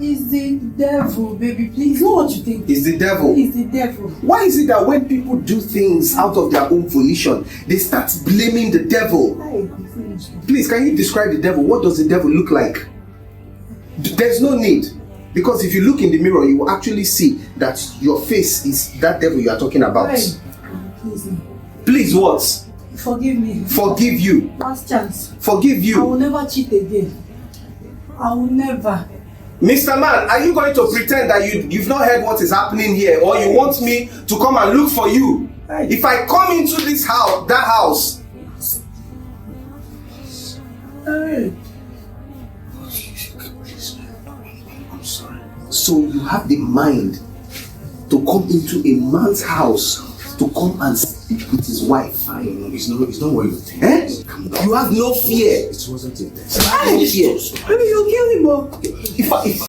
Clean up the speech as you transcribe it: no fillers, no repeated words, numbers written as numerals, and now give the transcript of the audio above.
It's the devil, baby. Please, know what you think. It's the devil. It's the devil. Why is it that when people do things out of their own volition, they start blaming the devil? Please, can you describe the devil? What does the devil look like? There's no need. Because if you look in the mirror, you will actually see that your face is that devil you are talking about. Please. Please, what? Forgive me. Forgive you. Last chance. Forgive you. I will never cheat again. I will never. Mr. Man, are you going to pretend that you've not heard what is happening here, or you want me to come and look for you? If I come into this house, that house. I'm sorry. So you have the mind to come into a man's house to come and speak with his wife. Fine, it's not what you think. You have no fear. It wasn't intense. No fear. Maybe you'll kill him, If